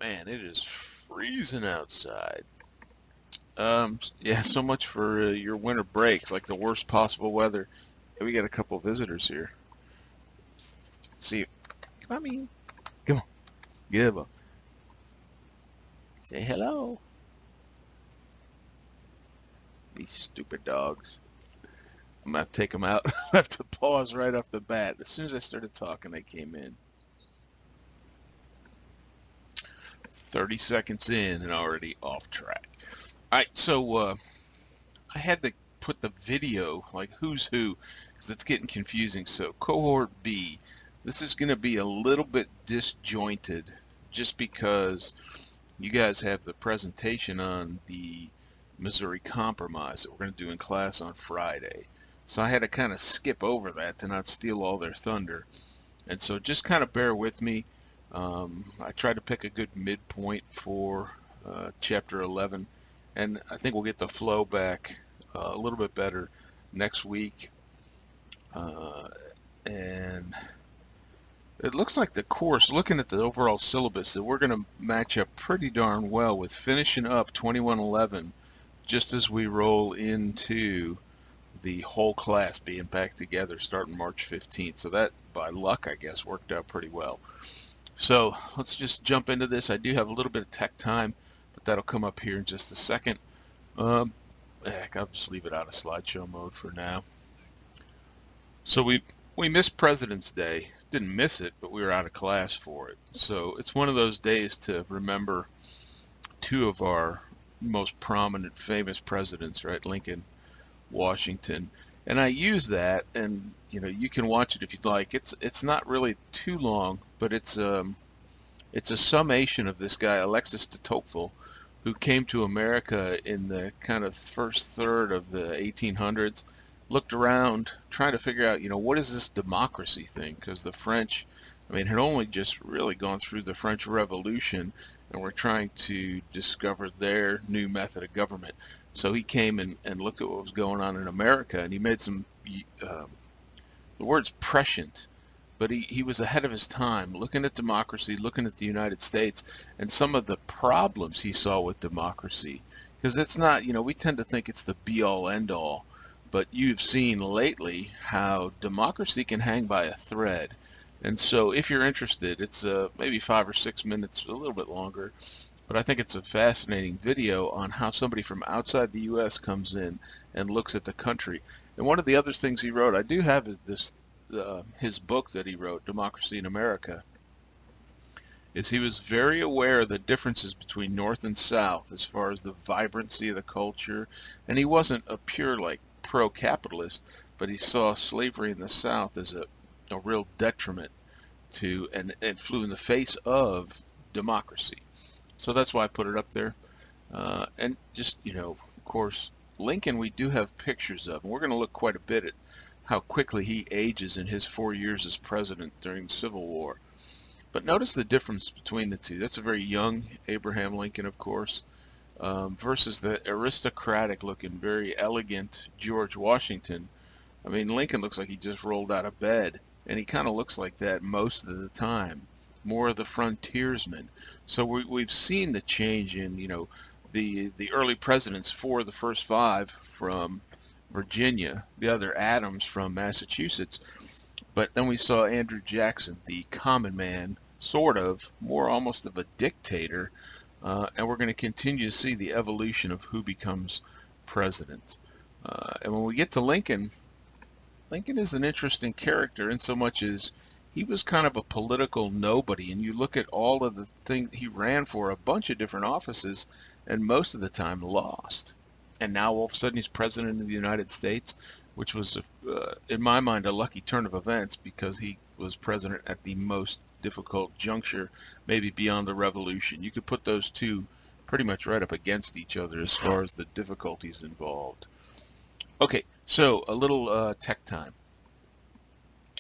Man, it is freezing outside. Yeah, so much for your winter break, like the worst possible weather. Yeah, we got a couple visitors here. See, come in. Come on, give up. Say hello. These stupid dogs. I'm gonna have to take them out. I have to pause right off the bat. As soon as I started talking, they came in. 30 seconds in and already off track. All right, so I had to put the video, like who's who, because it's getting confusing. So cohort B, this is going to be a little bit disjointed just because you guys have the presentation on the Missouri Compromise that we're going to do in class on Friday. So I had to kind of skip over that to not steal all their thunder. And so just kind of bear with me. I tried to pick a good midpoint for chapter 11, and I think we'll get the flow back a little bit better next week. And it looks like the course, looking at the overall syllabus, that we're going to match up pretty darn well with finishing up 2111 just as we roll into the whole class being back together starting March 15th. So that, by luck, I guess, worked out pretty well. So let's just jump into this. I do have a little bit of tech time, but that'll come up here in just a second. Heck, I'll just leave it out of slideshow mode for now. So we missed President's Day. Didn't miss it, but we were out of class for it. So it's one of those days to remember two of our most prominent, famous presidents, right? Lincoln, Washington. And I use that, and you can watch it if you'd like. It's not really too long, but it's a summation of this guy Alexis de Tocqueville, who came to America in the kind of first third of the 1800s. Looked around, trying to figure out, what is this democracy thing? Because the French, had only just really gone through the French Revolution, and were trying to discover their new method of government. So he came and looked at what was going on in America, and he made some, the word's prescient, but he was ahead of his time, looking at democracy, looking at the United States, and some of the problems he saw with democracy. Because it's not, we tend to think it's the be-all, end-all, but you've seen lately how democracy can hang by a thread. And so if you're interested, it's maybe 5 or 6 minutes, a little bit longer, but I think it's a fascinating video on how somebody from outside the U.S. comes in and looks at the country. And one of the other things he wrote, I do have his book that he wrote, Democracy in America, is he was very aware of the differences between North and South as far as the vibrancy of the culture. And he wasn't a pure pro-capitalist, but he saw slavery in the South as a real detriment to and flew in the face of democracy. So that's why I put it up there. And just, of course, Lincoln we do have pictures of. And we're going to look quite a bit at how quickly he ages in his 4 years as president during the Civil War. But notice the difference between the two. That's a very young Abraham Lincoln, of course, versus the aristocratic looking, very elegant George Washington. Lincoln looks like he just rolled out of bed, and he kind of looks like that most of the time. More of the frontiersman. So we've seen the change in, the early presidents, 4 of the first 5 from Virginia, the other Adams from Massachusetts. But then we saw Andrew Jackson, the common man, sort of, more almost of a dictator. And we're going to continue to see the evolution of who becomes president. And when we get to Lincoln, Lincoln is an interesting character in so much as he was kind of a political nobody, and you look at all of the things he ran for, a bunch of different offices, and most of the time lost. And now all of a sudden he's president of the United States, which was, in my mind, a lucky turn of events because he was president at the most difficult juncture, maybe beyond the Revolution. You could put those two pretty much right up against each other as far as the difficulties involved. Okay, so a little tech time.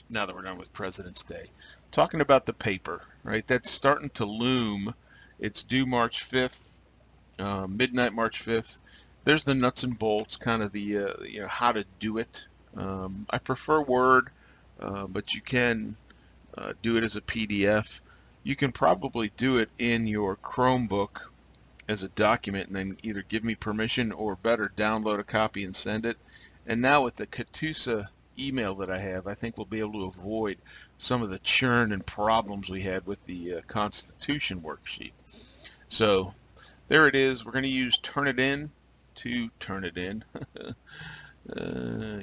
Now that we're done with President's Day, talking about the paper, right? That's starting to loom. It's due March 5th, midnight March 5th. There's the nuts and bolts, kind of the how to do it. I prefer Word, but you can do it as a PDF. You can probably do it in your Chromebook as a document and then either give me permission or better download a copy and send it. And now with the Katusa email that I have, I think we'll be able to avoid some of the churn and problems we had with the Constitution worksheet. So there it is. We're going to use Turnitin to turn it in.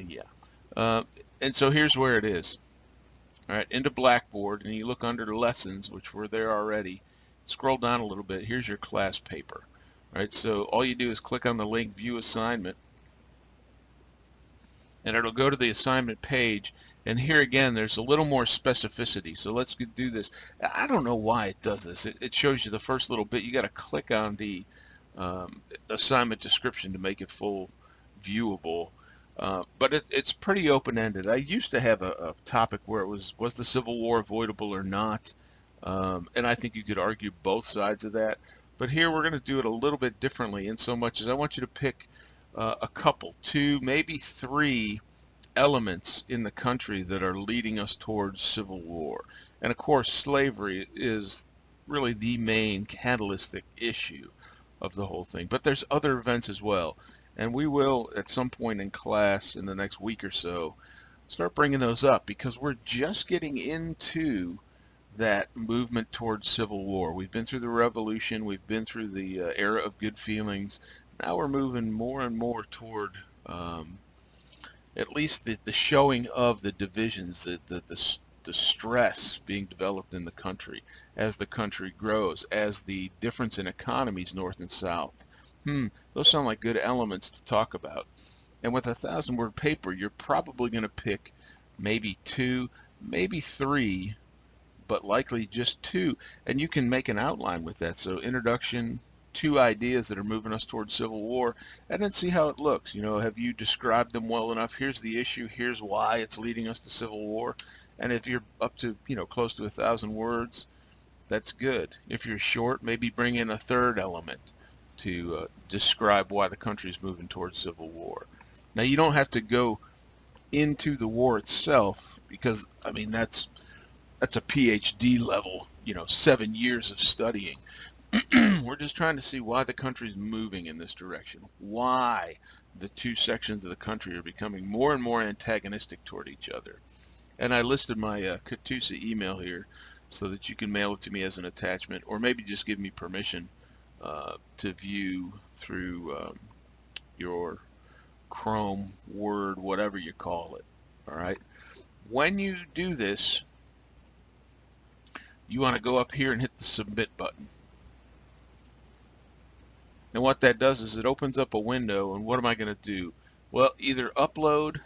Yeah. And so here's where it is. All right, into Blackboard, and you look under the lessons, which were there already. Scroll down a little bit. Here's your class paper. All right, so all you do is click on the link View Assignment, and it'll go to the assignment page. And here again, there's a little more specificity. So let's do this. I don't know why it does this. It shows you the first little bit. You got to click on the assignment description to make it full viewable. But it's pretty open-ended. I used to have a topic where it was the Civil War avoidable or not? And I think you could argue both sides of that. But here we're going to do it a little bit differently in so much as I want you to pick a couple, two, maybe three elements in the country that are leading us towards civil war. And of course, slavery is really the main catalytic issue of the whole thing. But there's other events as well. And we will, at some point in class in the next week or so, start bringing those up because we're just getting into that movement towards civil war. We've been through the revolution. We've been through the era of good feelings. Now we're moving more and more toward at least the showing of the divisions, the stress being developed in the country as the country grows, as the difference in economies north and south. Those sound like good elements to talk about. And with a 1,000-word paper, you're probably going to pick maybe two, maybe three, but likely just two. And you can make an outline with that. So introduction, two ideas that are moving us towards civil war, and then see how it looks. You know, have you described them well enough? Here's the issue. Here's why it's leading us to civil war. And if you're up to, close to 1,000 words, that's good. If you're short, maybe bring in a third element to describe why the country is moving towards civil war. Now, you don't have to go into the war itself because, I mean, that's a PhD level, 7 years of studying. We're just trying to see why the country is moving in this direction, why the two sections of the country are becoming more and more antagonistic toward each other. And I listed my Katusa email here so that you can mail it to me as an attachment, or maybe just give me permission to view through your Chrome, Word, whatever you call it. All right. When you do this, you want to go up here and hit the submit button. And what that does is it opens up a window, and what am I going to do? Well, either upload,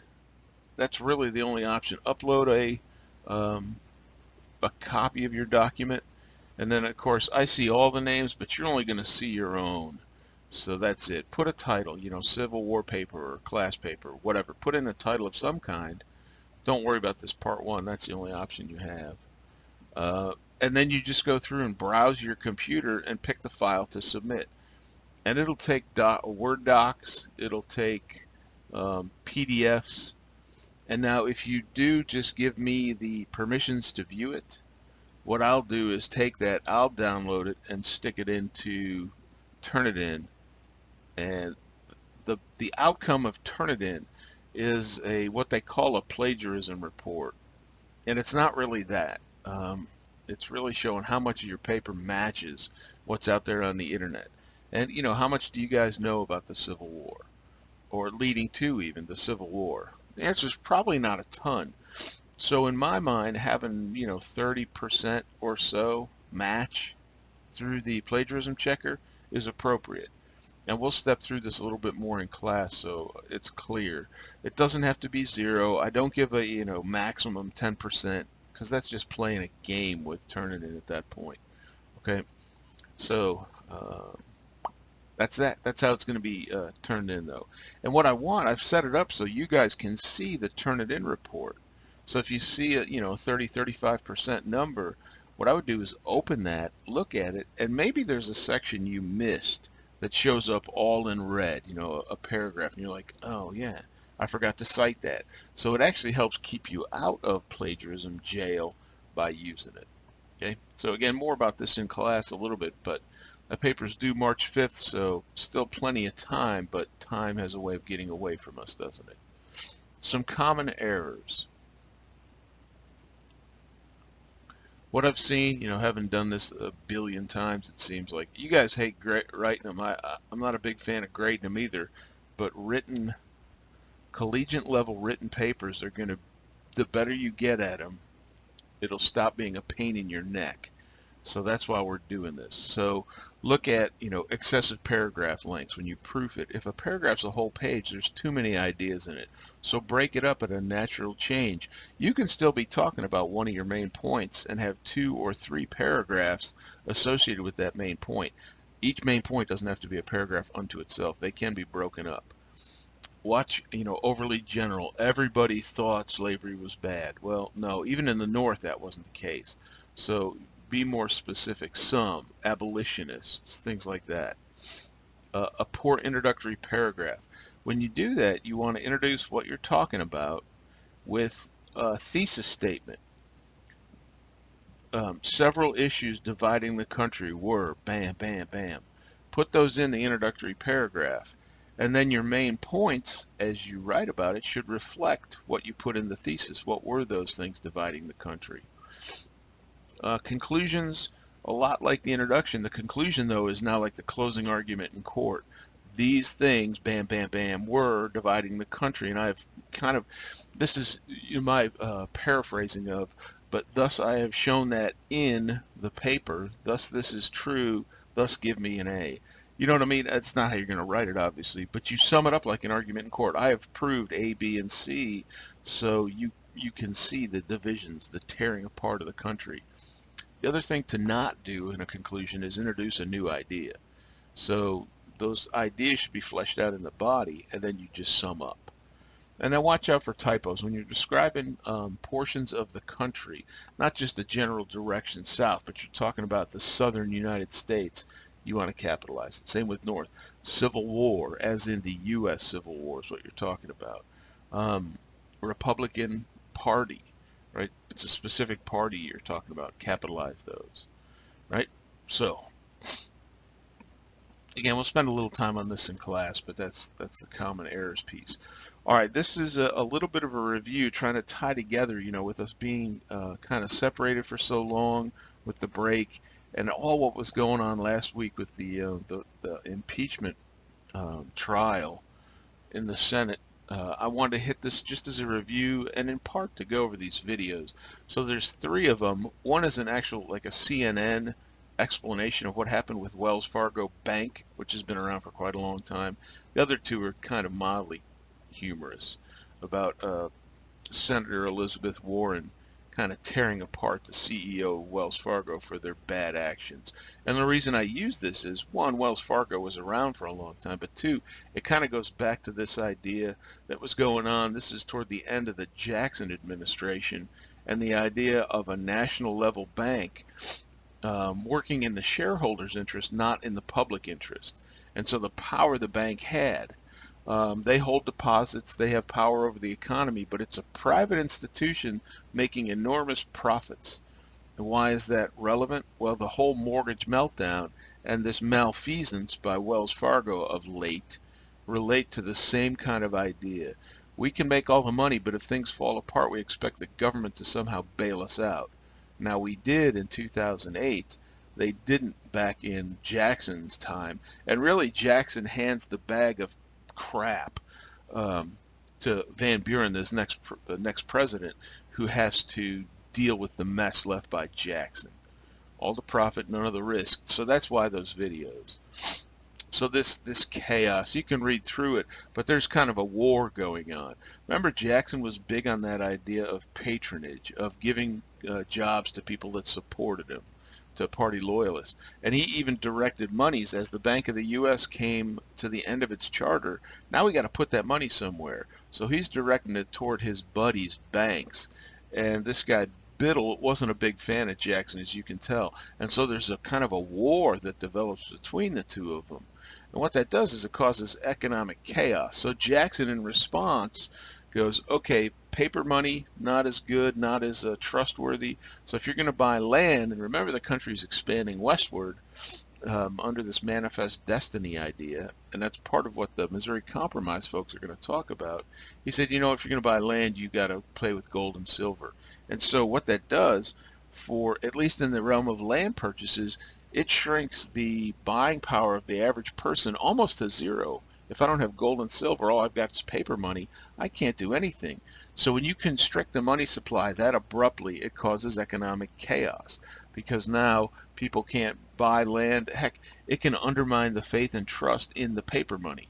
that's really the only option, upload a copy of your document, and then of course I see all the names, but you're only going to see your own. So that's it. Put a title, Civil War paper or class paper, whatever. Put in a title of some kind. Don't worry about this part one. That's the only option you have. And then you just go through and browse your computer and pick the file to submit. And it'll take Word docs, it'll take PDFs. And now if you do just give me the permissions to view it, what I'll do is take that, I'll download it and stick it into Turnitin. And the outcome of Turnitin is what they call a plagiarism report. And it's not really that. It's really showing how much of your paper matches what's out there on the internet. And, how much do you guys know about the Civil War? Or leading to even the Civil War? The answer is probably not a ton. So in my mind, having, 30% or so match through the plagiarism checker is appropriate. And we'll step through this a little bit more in class so it's clear. It doesn't have to be 0. I don't give a, maximum 10% because that's just playing a game with Turnitin at that point. Okay, so that's that. That's how it's going to be turned in, though. And what I've set it up so you guys can see the Turnitin report. So if you see a 30-35% number, what I would do is open that, look at it, and maybe there's a section you missed that shows up all in red, a paragraph, and you're like, oh yeah, I forgot to cite that. So it actually helps keep you out of plagiarism jail by using it. Okay, so again, more about this in class a little bit, but that paper is due March 5th, so still plenty of time, but time has a way of getting away from us, doesn't it? Some common errors. What I've seen, having done this a billion times, it seems like you guys hate writing them. I'm not a big fan of grading them either, but collegiate level written papers are going to, the better you get at them, it'll stop being a pain in your neck. So that's why we're doing this. So look at, excessive paragraph lengths when you proof it. If a paragraph's a whole page, there's too many ideas in it. So break it up at a natural change. You can still be talking about one of your main points and have 2 or 3 paragraphs associated with that main point. Each main point doesn't have to be a paragraph unto itself. They can be broken up. Watch, overly general. Everybody thought slavery was bad. Well, no, even in the North that wasn't the case. So be more specific. Some abolitionists, things like that. A poor introductory paragraph. When you do that, you want to introduce what you're talking about with a thesis statement. Several issues dividing the country were bam, bam, bam. Put those in the introductory paragraph. And then your main points, as you write about it, should reflect what you put in the thesis. What were those things dividing the country? Conclusions, a lot like the introduction. The conclusion, though, is now like the closing argument in court. These things, bam, bam, bam, were dividing the country. And I've kind of, this is my paraphrasing of, but thus I have shown that in the paper, thus this is true, thus give me an A. You know what I mean? That's not how you're going to write it, obviously, but you sum it up like an argument in court. I have proved A, B, and C, so you can see the divisions, the tearing apart of the country. The other thing to not do in a conclusion is introduce a new idea. So those ideas should be fleshed out in the body, and then you just sum up. And then watch out for typos. When you're describing portions of the country, not just the general direction south, but you're talking about the southern United States, you want to capitalize it. Same with north. Civil War, as in the U.S. Civil War is what you're talking about. Republican Party, right? It's a specific party you're talking about. Capitalize those, right? So, again, we'll spend a little time on this in class, but that's the common errors piece. All right, this is a little bit of a review, trying to tie together, with us being kind of separated for so long with the break and all what was going on last week with the impeachment trial in the Senate. I wanted to hit this just as a review and in part to go over these videos. So there's 3 of them. One is an actual, like a CNN explanation of what happened with Wells Fargo Bank, which has been around for quite a long time. The other 2 are kind of mildly humorous about Senator Elizabeth Warren kind of tearing apart the CEO of Wells Fargo for their bad actions. And the reason I use this is, 1, Wells Fargo was around for a long time, but 2, it kind of goes back to this idea that was going on. This is toward the end of the Jackson administration, and the idea of a national level bank working in the shareholders' interest, not in the public interest. And so the power the bank had, they hold deposits, they have power over the economy, but it's a private institution making enormous profits. And why is that relevant? Well, the whole mortgage meltdown and this malfeasance by Wells Fargo of late relate to the same kind of idea. We can make all the money, but if things fall apart, we expect the government to somehow bail us out. Now, we did in 2008. They didn't back in Jackson's time. And really, Jackson hands the bag of crap to Van Buren, the next president, who has to deal with the mess left by Jackson. All the profit, none of the risk. So that's why those videos. So this chaos, you can read through it, but there's kind of a war going on. Remember, Jackson was big on that idea of patronage, of giving jobs to people that supported him, to party loyalists. And he even directed monies as the Bank of the U.S. came to the end of its charter. Now we got to put that money somewhere. So he's directing it toward his buddies' banks. And this guy Biddle wasn't a big fan of Jackson, as you can tell. And so there's a kind of a war that develops between the 2 of them. And what that does is it causes economic chaos. So Jackson, in response, goes, okay, paper money, not as good, not as trustworthy. So if you're going to buy land, and remember the country's expanding westward under this manifest destiny idea, and that's part of what the Missouri Compromise folks are going to talk about. He said, you know, if you're going to buy land, you got to play with gold and silver. And so what that does, for at least in the realm of land purchases, it shrinks the buying power of the average person almost to zero. If I don't have gold and silver, all I've got is paper money, I can't do anything. So when you constrict the money supply that abruptly, it causes economic chaos, because now people can't buy land. Heck, it can undermine the faith and trust in the paper money.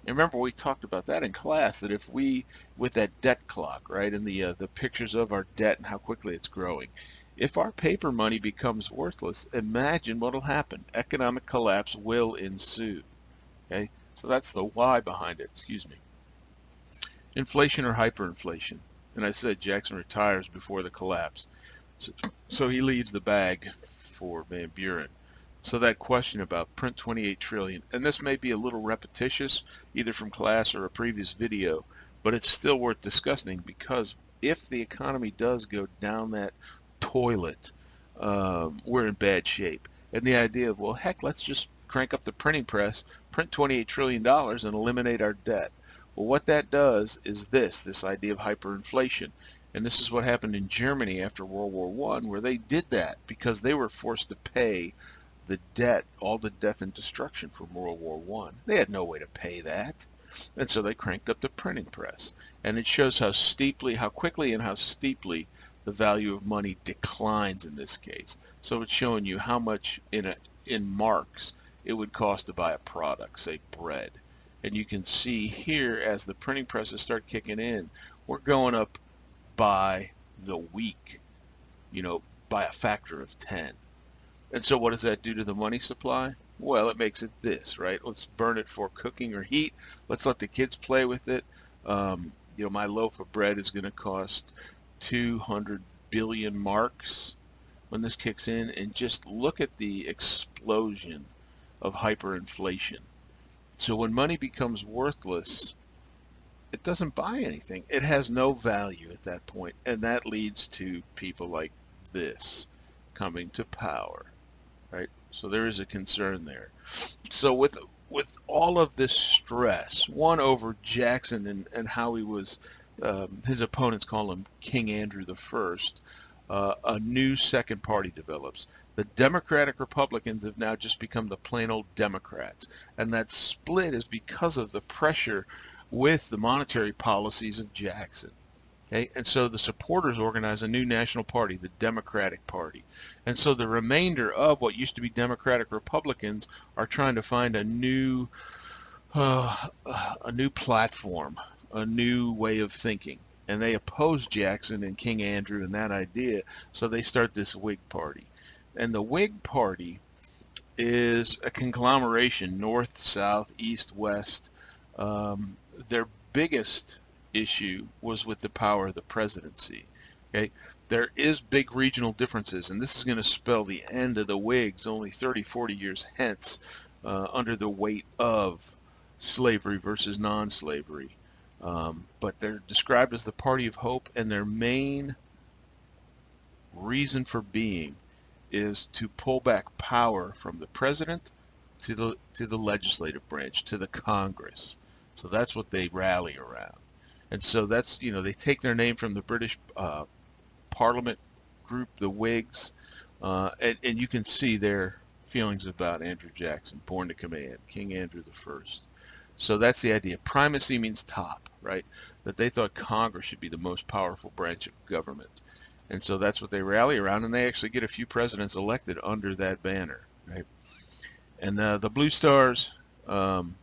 And remember, we talked about that in class, that if we, with that debt clock, right, and the pictures of our debt and how quickly it's growing, if our paper money becomes worthless, imagine what will happen. Economic collapse will ensue. Okay, so that's the why behind it. Excuse me. Inflation or hyperinflation. And I said Jackson retires before the collapse. So he leaves the bag for Van Buren. So that question about print 28 trillion, and this may be a little repetitious, either from class or a previous video, but it's still worth discussing, because if the economy does go down that toilet, we're in bad shape. And the idea of, well, heck, let's just crank up the printing press, print $28 trillion and eliminate our debt. Well, what that does is this idea of hyperinflation. And this is what happened in Germany after World War I, where they did that because they were forced to pay the debt, all the death and destruction from World War I. They had no way to pay that. And so they cranked up the printing press. And it shows how steeply, how quickly and how steeply the value of money declines in this case. So it's showing you how much in marks it would cost to buy a product, say bread. And you can see here, as the printing presses start kicking in, we're going up by the week, you know, by a factor of 10. And so what does that do to the money supply? Well, it makes it this, right? Let's burn it for cooking or heat. Let's let the kids play with it. You know, my loaf of bread is going to cost 200 billion marks when this kicks in. And just look at the explosion of hyperinflation. So when money becomes worthless, it doesn't buy anything. It has no value at that point. And that leads to people like this coming to power, right? So there is a concern there. So with all of this stress, one over Jackson and how he was, his opponents call him King Andrew I, a new second party develops. The Democratic Republicans have now just become the plain old Democrats. And that split is because of the pressure with the monetary policies of Jackson. Okay? And so the supporters organize a new national party, the Democratic Party. And so the remainder of what used to be Democratic Republicans are trying to find a new platform, a new way of thinking. And they oppose Jackson and King Andrew and that idea, so they start this Whig Party. And the Whig Party is a conglomeration, north, south, east, west. Their biggest issue was with the power of the presidency. Okay, there is big regional differences, and this is going to spell the end of the Whigs only 30, 40 years hence, under the weight of slavery versus non-slavery. But they're described as the party of hope, and their main reason for being is to pull back power from the president to the legislative branch, to the Congress. So that's what they rally around. And so that's, you know, they take their name from the British Parliament group, the Whigs, and you can see their feelings about Andrew Jackson, born to command, King Andrew I. So that's the idea. Primacy means top, right? That they thought Congress should be the most powerful branch of government. And so that's what they rally around, and they actually get a few presidents elected under that banner, right? And the Blue Stars, some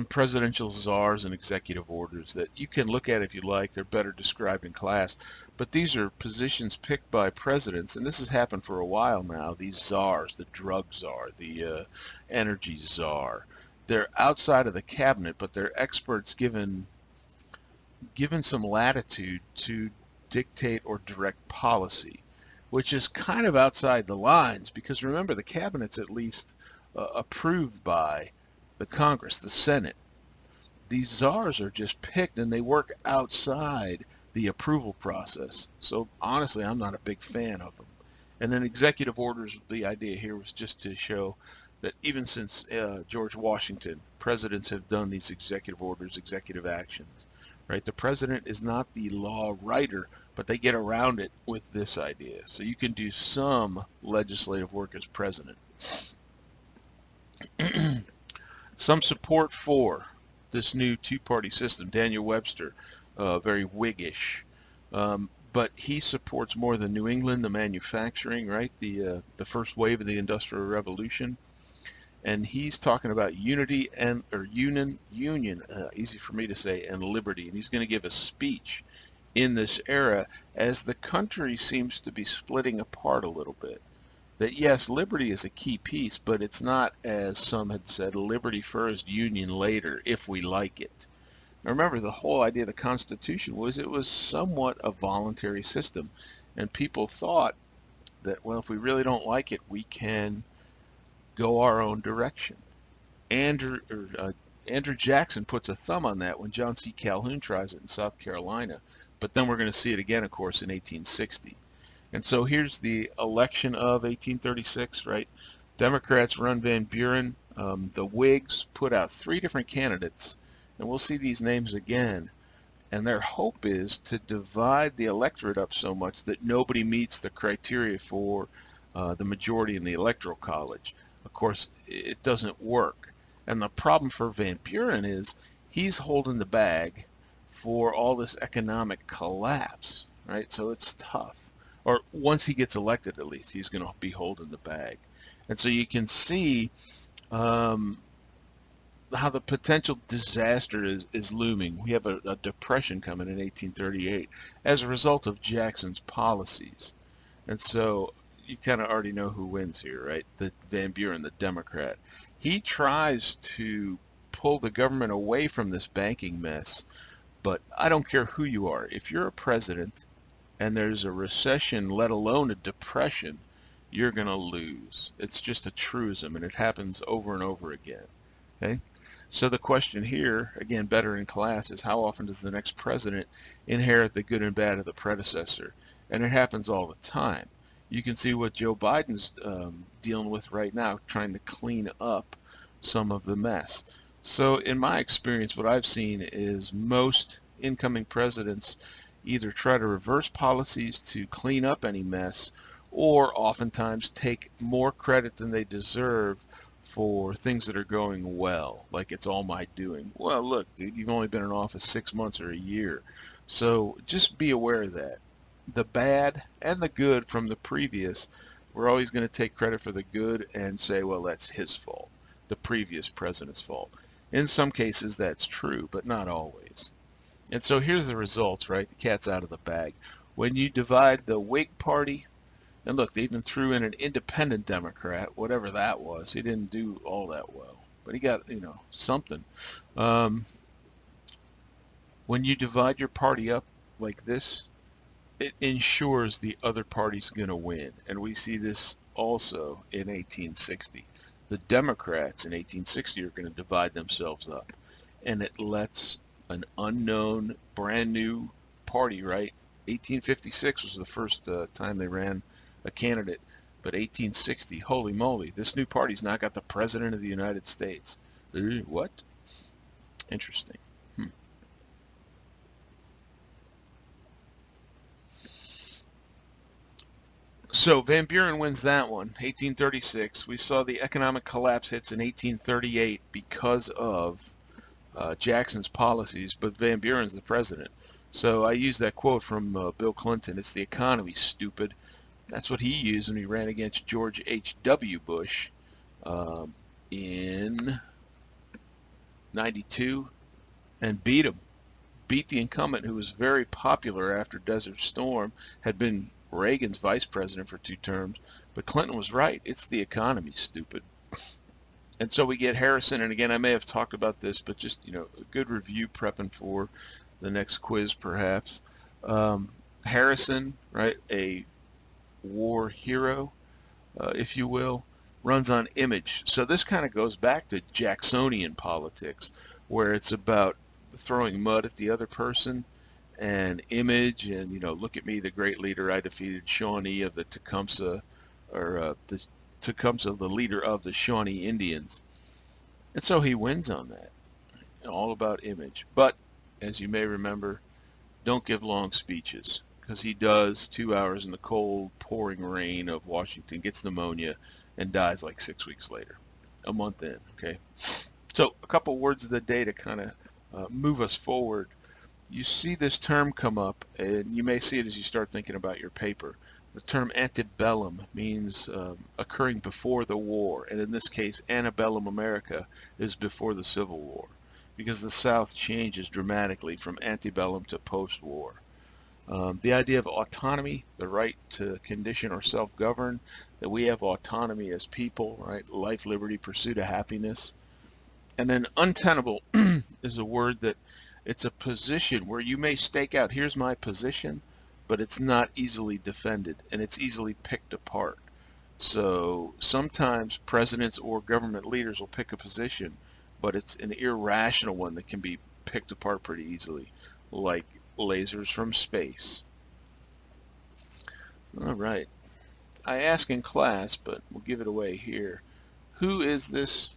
presidential czars and executive orders that you can look at if you like. They're better described in class. But these are positions picked by presidents, and this has happened for a while now. These czars, the drug czar, the energy czar, they're outside of the cabinet, but they're experts given some latitude to dictate or direct policy, which is kind of outside the lines, because remember, the cabinet's at least approved by the Congress, the Senate. these czars are just picked and they work outside the approval process. So honestly, I'm not a big fan of them. And then executive orders, the idea here was just to show that even since George Washington, presidents have done these executive orders, executive actions, right? The president is not the law writer, but they get around it with this idea. So you can do some legislative work as president. Some support for this new two-party system. Daniel Webster, very Whiggish, but he supports more the New England, the manufacturing, right? The first wave of the Industrial Revolution, and he's talking about unity and union, easy for me to say, and liberty. And he's going to give a speech in this era as the country seems to be splitting apart a little bit. That yes, liberty is a key piece, but it's not, as some had said, liberty first, union later, if we like it. Now remember, the whole idea of the Constitution was it was somewhat a voluntary system, and people thought that, well, if we really don't like it, we can go our own direction. Andrew Jackson puts a thumb on that when John C. Calhoun tries it in South Carolina, but then we're going to see it again, of course, in 1860. And so here's the election of 1836, right? Democrats run Van Buren. The Whigs put out 3 different candidates, and we'll see these names again. And their hope is to divide the electorate up so much that nobody meets the criteria for the majority in the Electoral College. Of course, it doesn't work. And the problem for Van Buren is he's holding the bag for all this economic collapse, right? So it's tough. Or once he gets elected, at least, he's going to be holding the bag. And so you can see how the potential disaster is looming. We have a depression coming in 1838 as a result of Jackson's policies. And so you kind of already know who wins here, right? The Van Buren, the Democrat. He tries to pull the government away from this banking mess, but I don't care who you are. If you're a president and there's a recession, let alone a depression, you're going to lose. It's just a truism, and it happens over and over again. Okay? So the question here, again, better in class, is how often does the next president inherit the good and bad of the predecessor? And it happens all the time. You can see what Joe Biden's dealing with right now, trying to clean up some of the mess. So in my experience, what I've seen is most incoming presidents either try to reverse policies to clean up any mess, or oftentimes take more credit than they deserve for things that are going well, like it's all my doing. Well, look, dude, you've only been in office 6 months or a year. So just be aware of that. The bad and the good from the previous, we're always going to take credit for the good and say, well, that's his fault, the previous president's fault. In some cases, that's true, but not always. And so here's the results, right? The cat's out of the bag. When you divide the Whig Party, and look, they even threw in an independent Democrat, whatever that was. He didn't do all that well, but he got, something. When you divide your party up like this, it ensures the other party's going to win. And we see this also in 1860. The Democrats in 1860 are going to divide themselves up, and it lets an unknown, brand new party, right? 1856 was the first time they ran a candidate, but 1860, holy moly, this new party's now got the President of the United States. What? Interesting. So Van Buren wins that one, 1836. We saw the economic collapse hits in 1838 because of Jackson's policies, but Van Buren's the president. So I use that quote from Bill Clinton, it's the economy, stupid. That's what he used when he ran against George H.W. Bush in 92 and beat him. Beat the incumbent, who was very popular after Desert Storm, had been Reagan's vice president for 2 terms. But Clinton was right. It's the economy, stupid. And so we get Harrison, and again, I may have talked about this, but just, a good review prepping for the next quiz, perhaps. Harrison, right, a war hero, if you will, runs on image. So this kind of goes back to Jacksonian politics, where it's about throwing mud at the other person, and image, and look at me, the great leader. I defeated Shawnee of the Tecumseh, or the Tecumseh, the leader of the Shawnee Indians. And so he wins on that. All about image. But as you may remember, don't give long speeches, because he does 2 hours in the cold, pouring rain of Washington, gets pneumonia, and dies like 6 weeks later, a month in. Okay, so a couple words of the day to kind of move us forward. You see this term come up, and you may see it as you start thinking about your paper. The term antebellum means occurring before the war, and in this case, antebellum America is before the Civil War, because the South changes dramatically from antebellum to post-war. The idea of autonomy, the right to condition or self-govern, that we have autonomy as people, right? Life, liberty, pursuit of happiness. And then untenable is a word that it's a position where you may stake out, here's my position, but it's not easily defended, and it's easily picked apart. So sometimes presidents or government leaders will pick a position, but it's an irrational one that can be picked apart pretty easily, like lasers from space. All right. I ask in class, but we'll give it away here. Who is this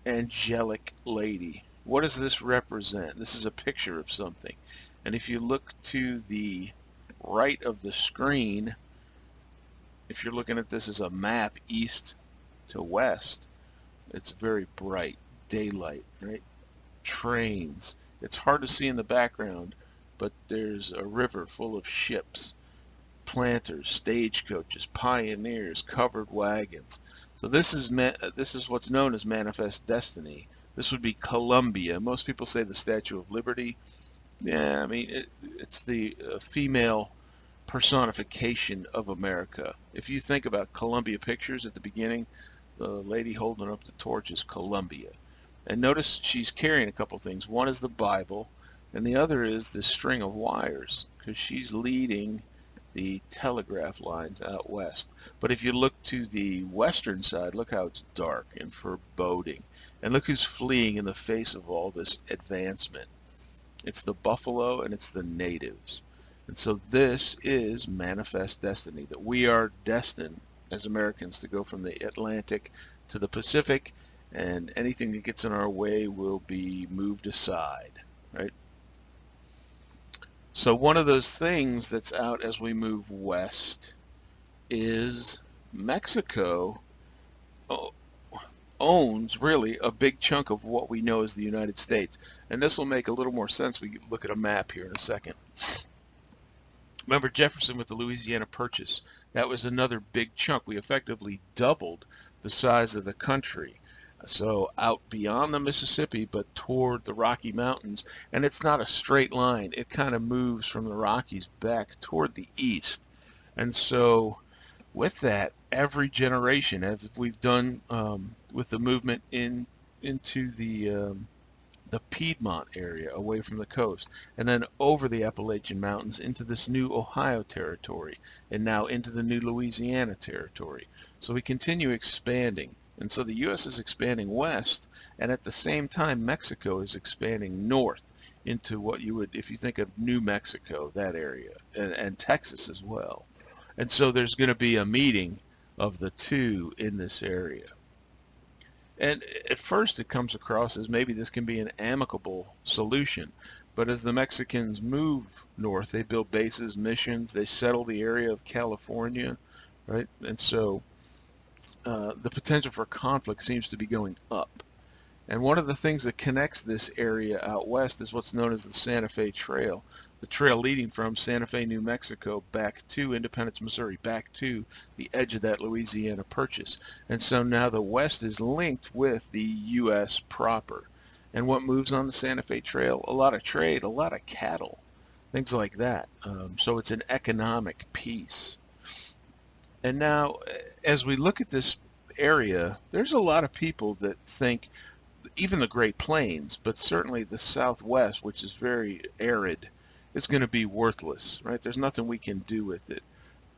angelic lady? What does this represent? This is a picture of something. And if you look to the right of the screen, if you're looking at this as a map east to west, it's very bright, daylight, right? Trains. It's hard to see in the background, but there's a river full of ships, planters, stagecoaches, pioneers, covered wagons. So this is what's known as manifest destiny. This would be Columbia. Most people say the Statue of Liberty. Yeah, I mean it's the female personification of America. If you think about Columbia Pictures at the beginning, the lady holding up the torch is Columbia. And notice she's carrying a couple things. One is the Bible, and the other is this string of wires, because she's leading the telegraph lines out west. But if you look to the western side, look how it's dark and foreboding. And look who's fleeing in the face of all this advancement. It's the buffalo and it's the natives. And so this is manifest destiny, that we are destined as Americans to go from the Atlantic to the Pacific, and anything that gets in our way will be moved aside, right? So one of those things that's out as we move west is Mexico owns really a big chunk of what we know as the United States. And this will make a little more sense when we look at a map here in a second. Remember Jefferson with the Louisiana Purchase. That was another big chunk. We effectively doubled the size of the country. So out beyond the Mississippi, but toward the Rocky Mountains. And it's not a straight line. It kind of moves from the Rockies back toward the east. And so with that, every generation, as we've done with the movement into the Piedmont area away from the coast, and then over the Appalachian Mountains into this new Ohio territory, and now into the new Louisiana territory. So we continue expanding. And so the U.S. is expanding west, and at the same time Mexico is expanding north into what you would, if you think of New Mexico, that area, and Texas as well. And so there's going to be a meeting of the two in this area. And at first it comes across as maybe this can be an amicable solution. But as the Mexicans move north, they build bases, missions, they settle the area of California, right? And so the potential for conflict seems to be going up. And one of the things that connects this area out west is what's known as the Santa Fe Trail. The trail leading from Santa Fe, New Mexico, back to Independence, Missouri, back to the edge of that Louisiana Purchase. And so now the West is linked with the U.S. proper. And what moves on the Santa Fe Trail? A lot of trade, a lot of cattle, things like that. So it's an economic piece. And now, as we look at this area, there's a lot of people that think even the Great Plains, but certainly the Southwest, which is very arid, is going to be worthless, right? There's nothing we can do with it.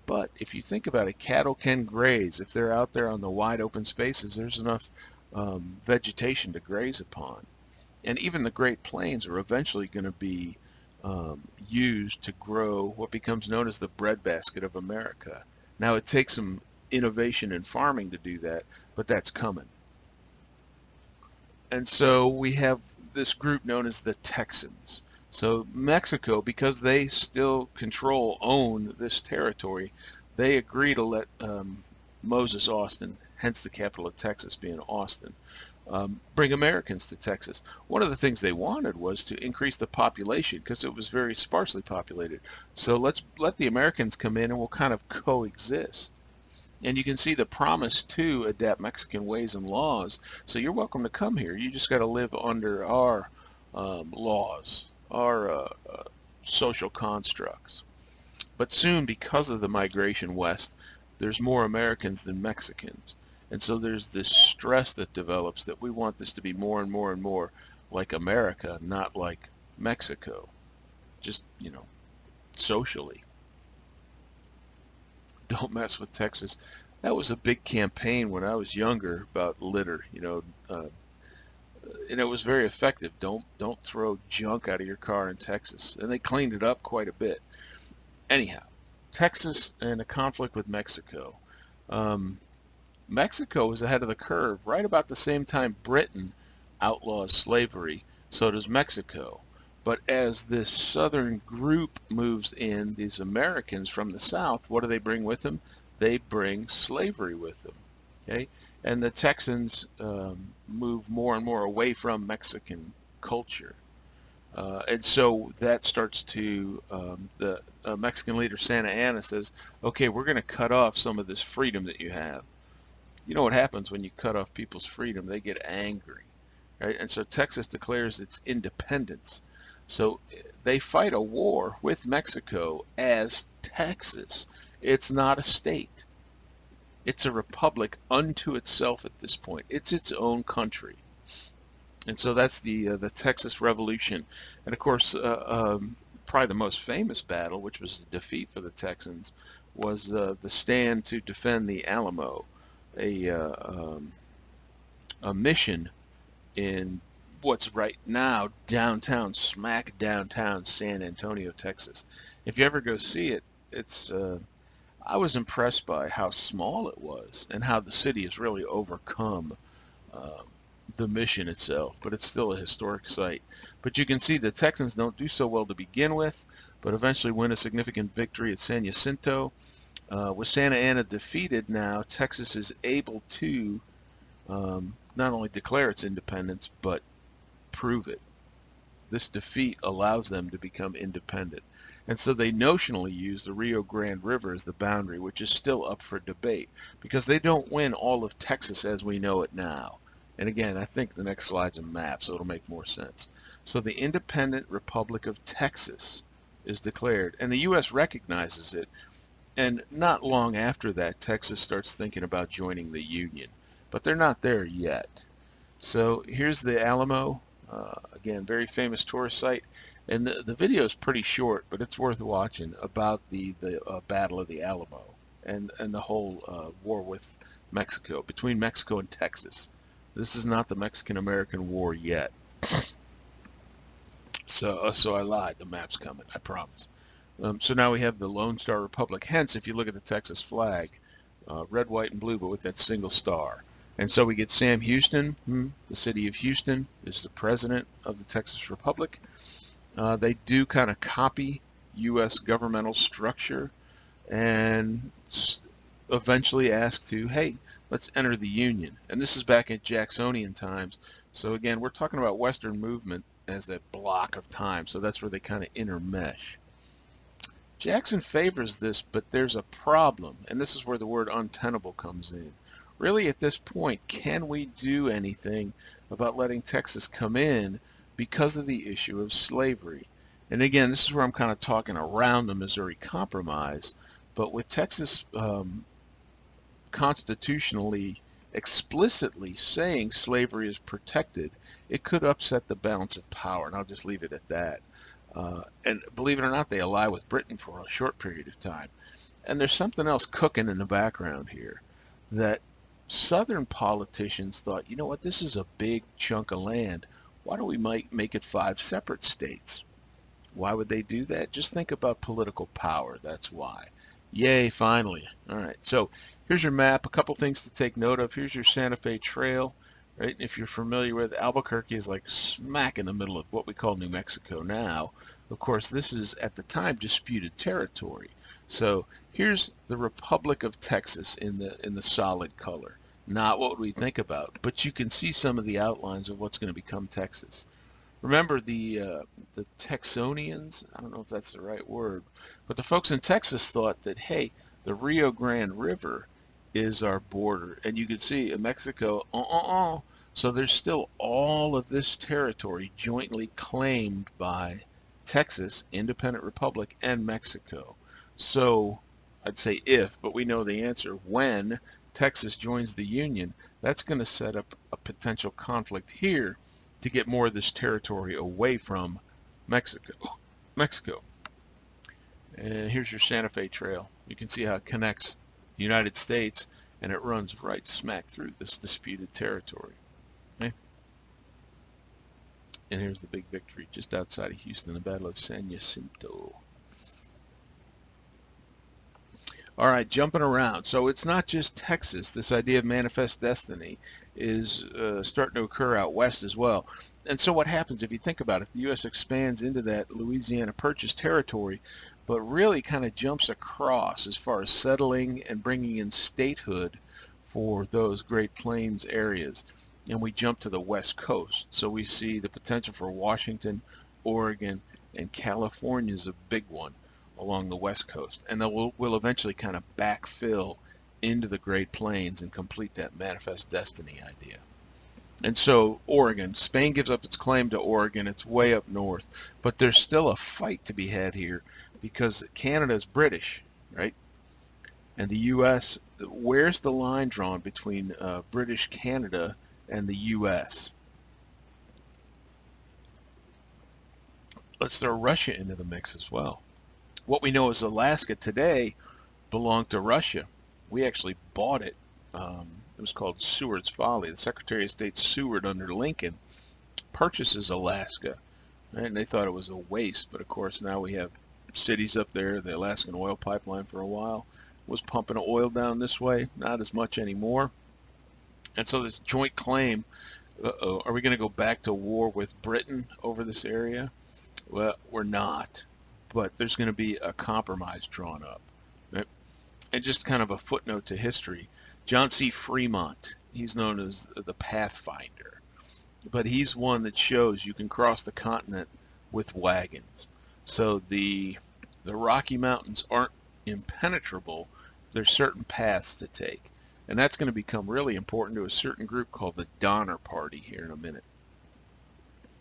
But if you think about it, cattle can graze. If they're out there on the wide open spaces, there's enough vegetation to graze upon. And even the Great Plains are eventually going to be used to grow what becomes known as the breadbasket of America. Now, it takes some innovation in farming to do that, but that's coming. And so we have this group known as the Texans. So Mexico, because they still own this territory, they agree to let Moses Austin, hence the capital of Texas being Austin, bring Americans to Texas. One of the things they wanted was to increase the population because it was very sparsely populated. So let's let the Americans come in and we'll kind of coexist. And you can see the promise to adapt Mexican ways and laws. So you're welcome to come here. You just got to live under our laws, our social constructs. But soon, because of the migration west, there's more Americans than Mexicans. And so there's this stress that develops that we want this to be more and more and more like America, not like Mexico, just, socially. Don't mess with Texas. That was a big campaign when I was younger about litter, and it was very effective. Don't throw junk out of your car in Texas, and they cleaned it up quite a bit. Anyhow, Texas and a conflict with Mexico. Um, Mexico was ahead of the curve. Right about the same time Britain outlaws slavery, so does Mexico. But as this southern group moves in, these Americans from the south, what do they bring with them? They bring slavery with them. Okay, and the Texans move more and more away from Mexican culture. And so that starts to, the Mexican leader Santa Anna says, okay, we're going to cut off some of this freedom that you have. You know what happens when you cut off people's freedom? They get angry, right? And so Texas declares its independence. So they fight a war with Mexico as Texas. It's not a state. It's a republic unto itself at this point. It's its own country. And so that's the Texas Revolution. And of course, probably the most famous battle, which was the defeat for the Texans, was the stand to defend the Alamo, a a mission in what's right now smack downtown San Antonio, Texas. If you ever go see it, it's I was impressed by how small it was and how the city has really overcome um, the mission itself, but it's still a historic site. But you can see the Texans don't do so well to begin with, but eventually win a significant victory at San Jacinto. With Santa Anna defeated now, Texas is able to not only declare its independence, but prove it. This defeat allows them to become independent. And so they notionally use the Rio Grande River as the boundary, which is still up for debate because they don't win all of Texas as we know it now. And again, I think the next slide's a map, so it'll make more sense. So the Independent Republic of Texas is declared, and the U.S. recognizes it. And not long after that, Texas starts thinking about joining the Union, but they're not there yet. So here's the Alamo. Again, very famous tourist site. And the video is pretty short, but it's worth watching about the Battle of the Alamo and the whole war with Mexico, between Mexico and Texas. This is not the Mexican-American War yet. So I lied. The map's coming, I promise. So now we have the Lone Star Republic. Hence, if you look at the Texas flag, red, white, and blue, but with that single star. And so we get Sam Houston. The city of Houston is the president of the Texas Republic. They do kind of copy U.S. governmental structure and eventually ask to, hey, let's enter the Union. And this is back at Jacksonian times. So again, we're talking about Western movement as a block of time. So that's where they kind of intermesh. Jackson favors this, but there's a problem, and this is where the word untenable comes in. Really, at this point, can we do anything about letting Texas come in because of the issue of slavery? And again, this is where I'm kind of talking around the Missouri Compromise, but with Texas constitutionally explicitly saying slavery is protected, it could upset the balance of power, and I'll just leave it at that. And believe it or not, they ally with Britain for a short period of time. And there's something else cooking in the background here that Southern politicians thought, you know what, this is a big chunk of land. why don't we make it 5 separate states? Why would they do that? Just think about political power. That's why. Yay, finally. All right, so here's your map. A couple things to take note of. Here's your Santa Fe Trail, right? If you're familiar with Albuquerque, is like smack in the middle of what we call New Mexico now. Of course, this is at the time disputed territory. So here's the Republic of Texas in the solid color. Not what we think about, but you can see some of the outlines of what's going to become Texas. Remember the Texonians? I don't know if that's the right word, but the folks in Texas thought that, hey, the Rio Grande River is our border, and you could see in Mexico, So there's still all of this territory jointly claimed by Texas, Independent Republic, and Mexico. So I'd say if, but we know the answer. When Texas joins the Union, that's going to set up a potential conflict here to get more of this territory away from Mexico. And here's your Santa Fe Trail. You can see how it connects the United States, and it runs right smack through this disputed territory. Okay? And here's the big victory just outside of Houston, the Battle of San Jacinto. All right, jumping around. So it's not just Texas. This idea of manifest destiny is starting to occur out west as well. And so what happens if you think about it? The U.S. expands into that Louisiana Purchase territory, but really kind of jumps across as far as settling and bringing in statehood for those Great Plains areas. And we jump to the West Coast. So we see the potential for Washington, Oregon, and California is a big one along the West Coast. And then we'll eventually kind of backfill into the Great Plains and complete that manifest destiny idea. And so Oregon, Spain gives up its claim to Oregon. It's way up north, but there's still a fight to be had here because Canada is British, right? And the U.S., where's the line drawn between British Canada and the U.S.? Let's throw Russia into the mix as well. What we know is Alaska today belonged to Russia. We actually bought it. It was called Seward's Folly. The Secretary of State Seward under Lincoln purchases Alaska, and they thought it was a waste. But of course, now we have cities up there. The Alaskan oil pipeline for a while was pumping oil down this way, not as much anymore. And so this joint claim, are we going to go back to war with Britain over this area? Well, we're not, but there's going to be a compromise drawn up. Right? And just kind of a footnote to history, John C. Fremont, he's known as the Pathfinder, but he's one that shows you can cross the continent with wagons. So the Rocky Mountains aren't impenetrable. There's certain paths to take. And that's going to become really important to a certain group called the Donner Party here in a minute.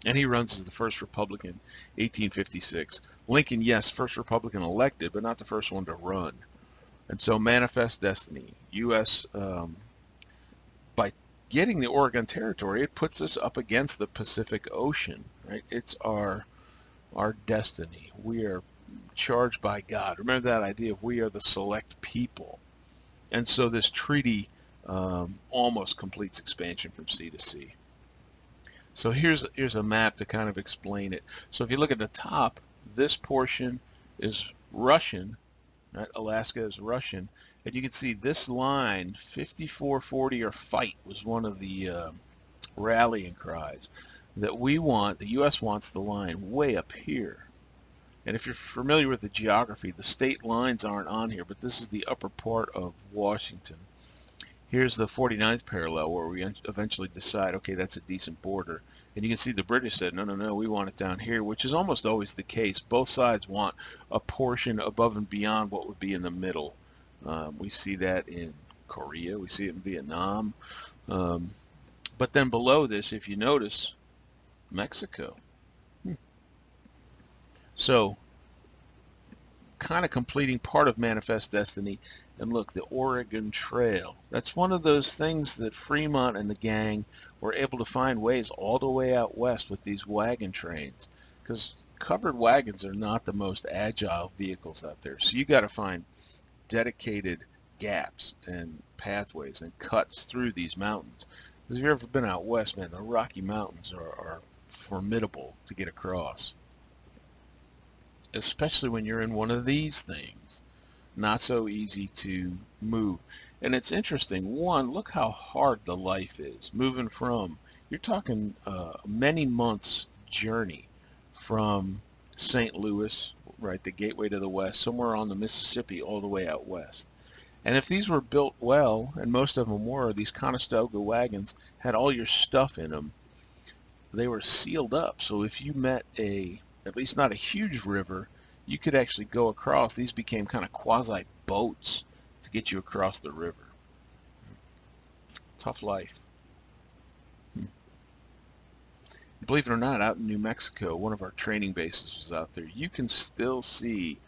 And he runs as the first Republican, 1856. Lincoln, yes, first Republican elected, but not the first one to run. And so manifest destiny. U.S., by getting the Oregon Territory, it puts us up against the Pacific Ocean. Right? It's our destiny. We are charged by God. Remember that idea of we are the select people. And so this treaty almost completes expansion from sea to sea. So here's a map to kind of explain it. So if you look at the top, this portion is Russian, right? Alaska is Russian, and you can see this line, 5440 or fight, was one of the rallying cries that we want. The U.S. wants the line way up here. And if you're familiar with the geography, the state lines aren't on here, but this is the upper part of Washington. Here's the 49th parallel where we eventually decide, okay, that's a decent border. And you can see the British said, no, we want it down here, which is almost always the case. Both sides want a portion above and beyond what would be in the middle. We see that in Korea. We see it in Vietnam. But then below this, if you notice, Mexico. So kind of completing part of Manifest Destiny. And look, the Oregon Trail. That's one of those things that Fremont and the gang were able to find ways all the way out west with these wagon trains. Because covered wagons are not the most agile vehicles out there. So you got to find dedicated gaps and pathways and cuts through these mountains. Because if you've ever been out west, man, the Rocky Mountains are formidable to get across, especially when you're in one of these things. Not so easy to move. And it's interesting. One, look how hard the life is moving from, you're talking many months journey from St. Louis, right, the gateway to the west, somewhere on the Mississippi, all the way out west. And if these were built well, and most of them were, these Conestoga wagons had all your stuff in them. They were sealed up. So if you met at least not a huge river, you could actually go across. These became kind of quasi boats to get you across the river. Tough life. Believe it or not, out in New Mexico, one of our training bases was out there. You can still see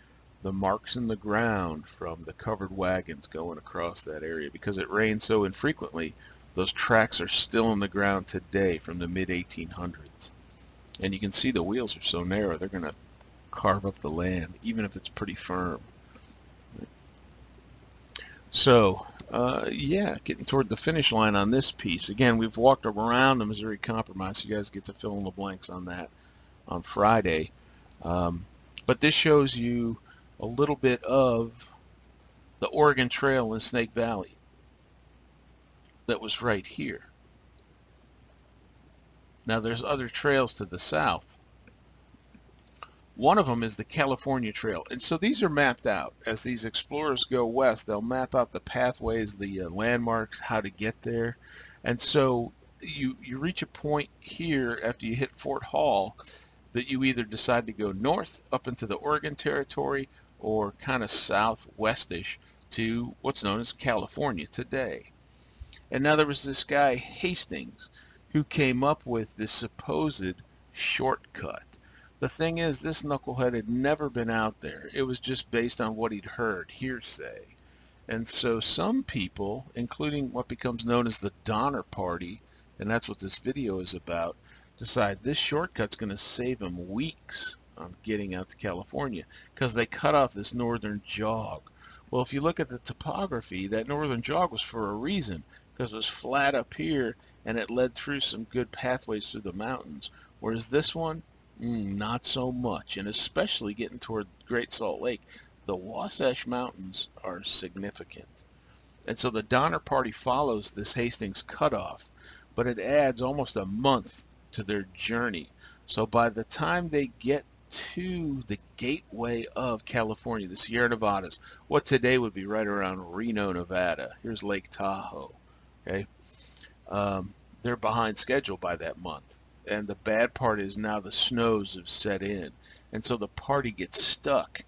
the marks in the ground from the covered wagons going across that area because it rained so infrequently. Those tracks are still in the ground today from the mid-1800s. And you can see the wheels are so narrow, they're going to carve up the land, even if it's pretty firm. So, yeah, getting toward the finish line on this piece. Again, we've walked around the Missouri Compromise. You guys get to fill in the blanks on that on Friday. But this shows you a little bit of the Oregon Trail in Snake Valley that was right here. Now, there's other trails to the south. One of them is the California Trail. And so these are mapped out. As these explorers go west, they'll map out the pathways, the landmarks, how to get there. And so you reach a point here after you hit Fort Hall that you either decide to go north up into the Oregon Territory or kind of southwestish to what's known as California today. And now there was this guy, Hastings, who came up with this supposed shortcut. The thing is, this knucklehead had never been out there. It was just based on what he'd heard, hearsay. And so some people, including what becomes known as the Donner Party, and that's what this video is about, decide this shortcut's going to save them weeks on getting out to California because they cut off this northern jog. Well, if you look at the topography, that northern jog was for a reason because it was flat up here and it led through some good pathways through the mountains. Whereas this one, not so much, and especially getting toward Great Salt Lake, the Wasatch Mountains are significant. And so the Donner Party follows this Hastings cutoff, but it adds almost a month to their journey. So by the time they get to the gateway of California, the Sierra Nevadas, what today would be right around Reno, Nevada, here's Lake Tahoe, okay? They're behind schedule by that month. And the bad part is now the snows have set in. And so the party gets stuck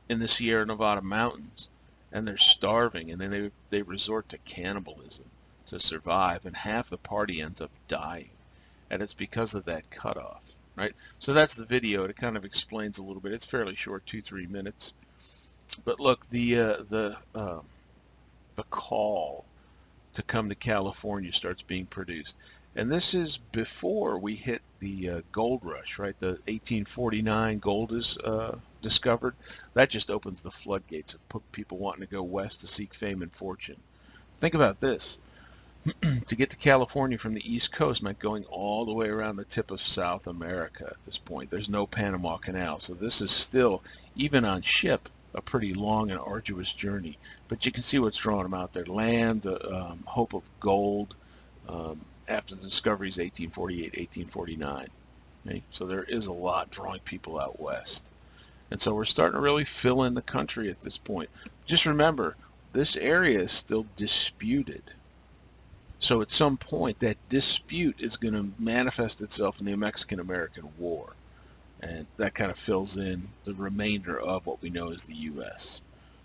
in the Sierra Nevada mountains and they're starving. And then they resort to cannibalism to survive. And half the party ends up dying. And it's because of that cutoff, right? So that's the video. It kind of explains a little bit. It's fairly short, 2-3 minutes. But look, the call to come to California starts being produced. And this is before we hit the gold rush, right? The 1849 gold is discovered. That just opens the floodgates of people wanting to go west to seek fame and fortune. Think about this. To get to California from the East Coast meant going all the way around the tip of South America at this point. There's no Panama Canal. So this is still, even on ship, a pretty long and arduous journey. But you can see what's drawing them out there. Land, the hope of gold, after the discoveries 1848, 1849. Okay? So there is a lot drawing people out west. And so we're starting to really fill in the country at this point. Just remember, this area is still disputed. So at some point, that dispute is going to manifest itself in the Mexican-American War. And that kind of fills in the remainder of what we know as the U.S.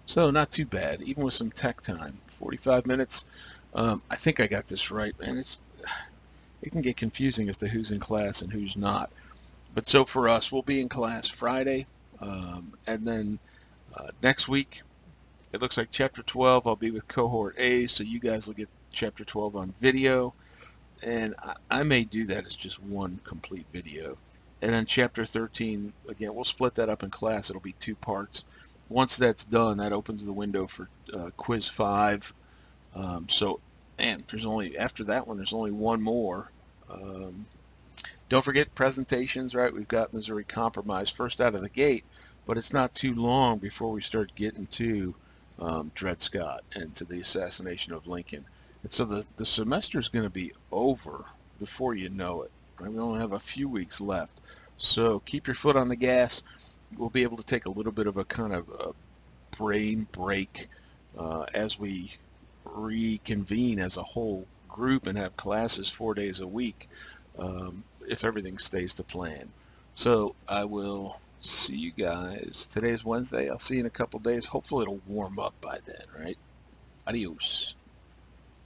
So not too bad, even with some tech time. 45 minutes. I think I got this right, man. It can get confusing as to who's in class and who's not. But so for us, we'll be in class Friday. And then next week, it looks like Chapter 12, I'll be with Cohort A, so you guys will get Chapter 12 on video. And I may do that as just one complete video. And then Chapter 13, again, we'll split that up in class. It'll be 2 parts. Once that's done, that opens the window for Quiz 5. And there's only, after that one, there's only one more. Don't forget presentations, right? We've got Missouri Compromise first out of the gate, but it's not too long before we start getting to Dred Scott and to the assassination of Lincoln. And so the semester is going to be over before you know it. Right? We only have a few weeks left. So keep your foot on the gas. We'll be able to take a little bit of a kind of a brain break as we reconvene as a whole group and have classes 4 days a week, if everything stays to plan. So I will see you guys. Today's Wednesday. I'll see you in a couple days. Hopefully it'll warm up by then, right? Adios.